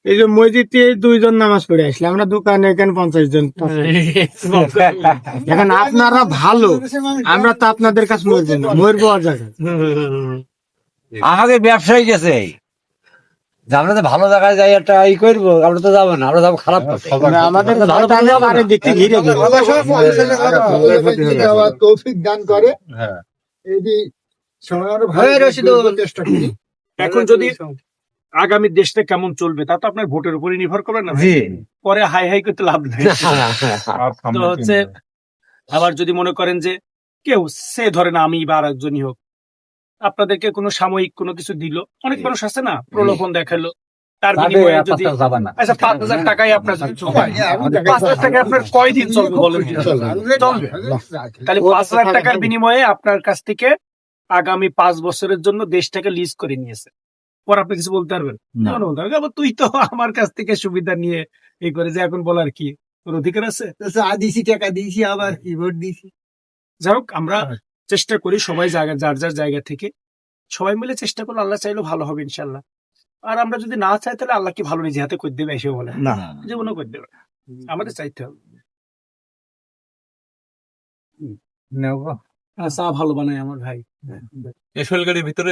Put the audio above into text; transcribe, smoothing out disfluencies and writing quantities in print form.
এই যে মসজিদে 2 জন নামাজ পড়ে আসলে, আমরা দোকানে এখানে 50 জন। এখন আপনারা ভালো, আমরা তো আপনাদের কাছে মরবো না, মরবো আর জায়গায়। আমাকে ব্যবসায়ী গেছে যে আমরা তো ভালো জায়গায় যাই একটা ই করবো, আমরা তো যাবো না, আমরা যাবো খারাপ পথে। আমাদের ভালো ভালো পথে যাবো না। দেখতে ঘিরে ঘিরে। তৌফিক দান করে। হ্যাঁ। এই সময় আরো ভালো চেষ্টা করি। এখন যদি আগামী দেশটা কেমন চলবে তা তো আপনার ভোটের উপরই নির্ভর করবে না ভাই। জি। পরে হাই হাই করতে লাভ নেই। তো হচ্ছে আবার যদি মনে করেন যে কেউ সে ধরে না আমি বা আর একজনই হোক, আপনাদেরকে কোনো সাময়িক কোনো কিছু দিল, অনেক মানুষ আছে না প্রলোভন দেখালো, তার বিনিময়ে যদি যাবে না। আচ্ছা 5,000 টাকাই আপনার যদি চলে, 5,000 টাকা আপনার কয়দিন চলবে বলেন? চলবে। তাহলে 5,000 টাকার বিনিময়ে আপনার কাছ থেকে আগামী 5 বছরের জন্য দেশটাকে লিজ করে নিয়েছে। পর আপনি কিছু বলতে পারবেন না। না, বলতে পারবেন, আবার তুই তো আমার কাছ থেকে সুবিধা নিয়ে এই করে যে এখন বলার কি তোর অধিকার আছে? দিছি টাকা দিয়েছি, আবার কি ভোট দিয়েছি। যাই হোক, আমরা চেষ্টা করি সবাই যার যার জায়গা থেকে সবাই মিলে চেষ্টা করলে আল্লাহ চাইলেও ভালো হবে ইনশাল্লাহ। আর আমরা যদি না চাই তাহলে আল্লাহ কি ভালো নিজে হাতে করে দেবে এসে বলে না। জীবনও করে দেবে, আমাদের চাইতে হবে। চা ভালো বানায় আমার ভাই। এসএল গাড়ির ভিতরে